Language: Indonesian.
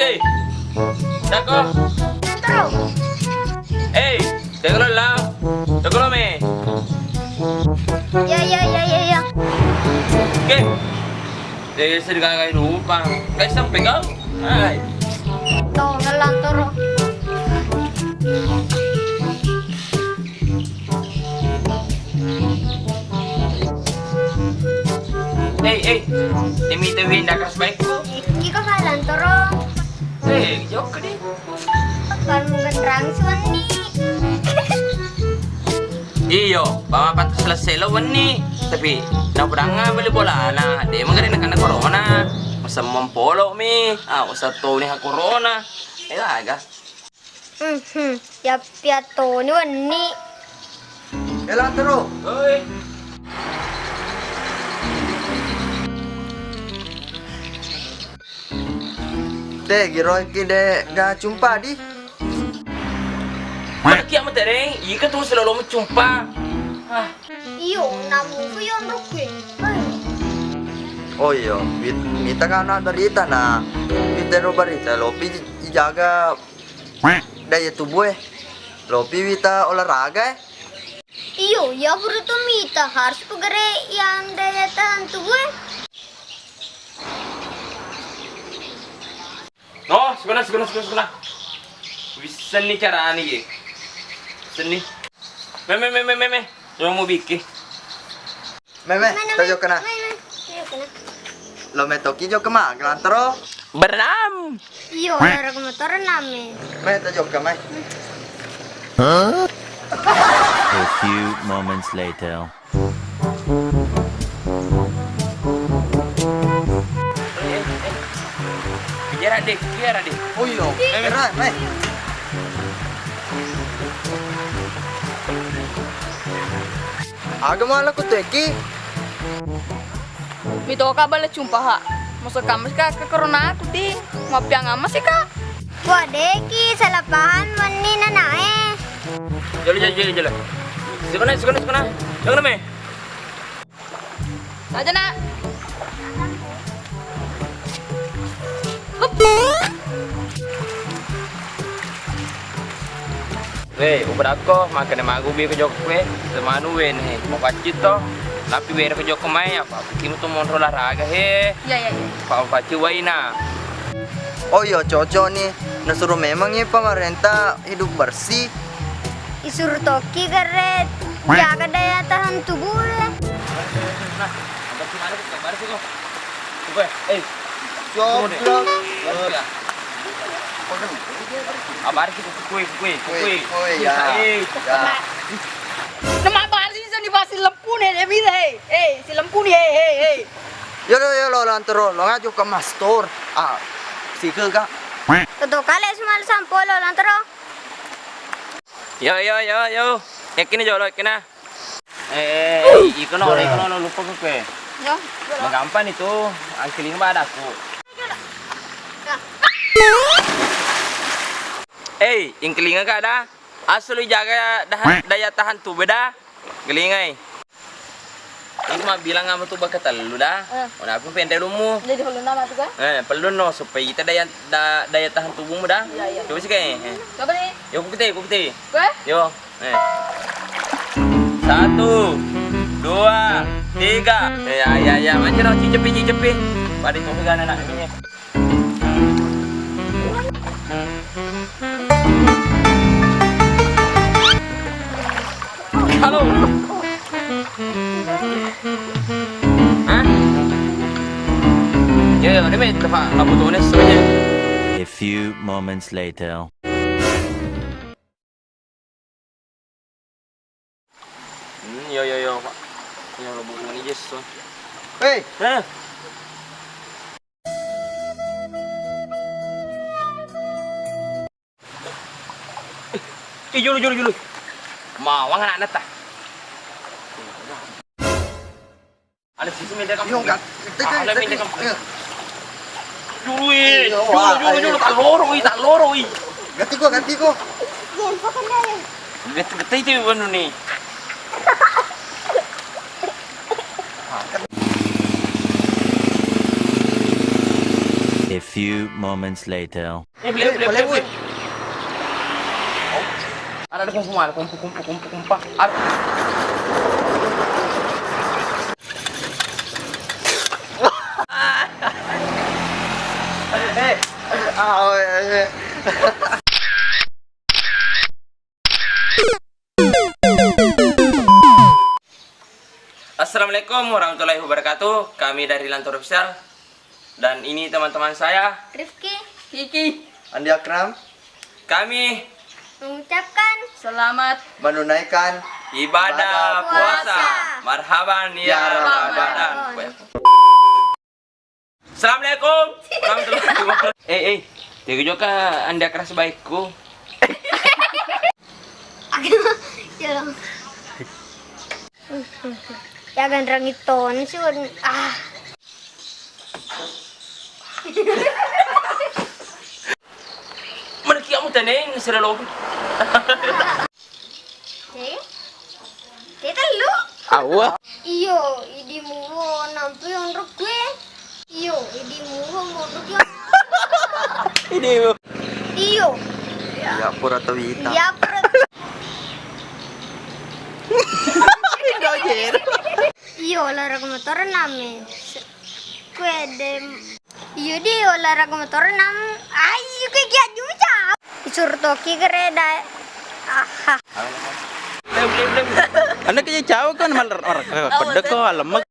Hey, Dako. Terus. Hey, tegolo lang. Tegolo me. Ya. Okay. Dahil sa kain lupa. Guys, sampai kau. Ay. Tuh, ngelang terus. Hey. Timi-timi dah kas baik ko. Ika kalan terus. Hey, jawab ka din. Kalau genderang suan nih. Iyo, pamapat sa selawan ni. Tapi, nabrang nga bali bola na. Di magaling na ka na corona. Masa mampolo mi. Usa to ni ha corona. Ay, aga. Ya tuh nih wani. Elang terus. Hoy. Deh, giroy kide gak jumpa di. Mana kia mo tereng? Ika tu selalu mencumpa. Iyo, namu ko yon rukwe. Oh iya, kita kan ada berita na. Kita ada berita, lopi jaga daya tubuh Lopi kita olahraga Iyo, ya berutu mita harus pegere yang daya tahan tubuh. No, sekolah. Bisa nih cara ani ge. Seni. Me. Yo mau bikin. Meme, tayo kena. Lo me toki jo kema, gelantero. Berenam. Iyo, lara motor name. Me tayo kema. A few moments later. Kejar adik. Oh iya, keren, me. Aga malah ko teki. Mito ka bala jumpa ha. Masa kamu ka ke corona aku di. Mapiang amas sih kak. Wadeki salapahan wani na nae. Jalan. Sekolah. Jangan me. Aja nak. Weh, ubrako makan magu bi ke jok we. Semanu we nih. Mau pacit to. Tapi we ke jok mai apa? Kimu tuh mau olahraga he. Ya. Pak paci waina. Oh iya, cocok nih. Nasuruh memang ya pemerintah hidup bersih. Isur toki geret. Jaga daya tahan tubuh. Nah, apa sih mana kita baru sih kok. Coba, Coblok. Abar kita kue. Ya. Nama apa sih di pasti lempu nih Devi si lempu nih hey. Yo lo lantero, lo ngajuk ke mastor. Si ke kak. Tuh kali semal sampolo lantero. Yo. Yakin aja lo, yakin ah. Ikan lo lupa kue. Ya. Menggampan itu, angkiling badaku. Ingkilinga ka dah. Asal jaga daya tahan tubuh dah. Gelingai. Ini mah bilang sama tuh bakat lu dah. Mana aku pengen lumu. Jadi hulu nama tuh kan? Perlu no supaya kita daya tahan tubuhmu dah. Iya. Coba sih kayak. Coba nih. Yo kukti. Gue? Yo. 1, 2, 3. Ya. Macam no cicepi. Pada itu kan anak ini. Halo. Hah? Ya, ada me tefa kabutunes saja. A few moments later. Yo, Pak. Yang lo bukan ini Jess. Hei, Hah? Julu. Mawang anak ta. Ada sisi minta kamu. yung kak. Ada minta kamu. Julu. Julu tak loro. Ganti ko. Gete itu anu nih. A A few moments later. Boleh. Ada semua, ada kumpul. Assalamualaikum warahmatullahi wabarakatuh. Kami dari Lantur Official. Dan ini teman-teman saya, Rifki Kiki, Andi Akram kami mengucapkan selamat menunaikan ibadah puasa. Marhaban ya Ramadan. Assalamualaikum warahmatullahi wabarakatuh. Tiga juga Anda keras baikku. Jangan. Jangan rangiton sih. Mana kiamu taneng sira lobi. Kita lu. Awa. Iyo, idimu nampi yang gue. Iyo, idimu mau yang. Ini. Iyo. ya pura tawita. Ya perut. Iyo, olahraga motor name. Kuedem. Iyo di olahraga motor nam. Ayo ke kia juga. Disuruh toki kereda. Aha. Belum. Ano kaya jauh kan malar orang pada ko alam mag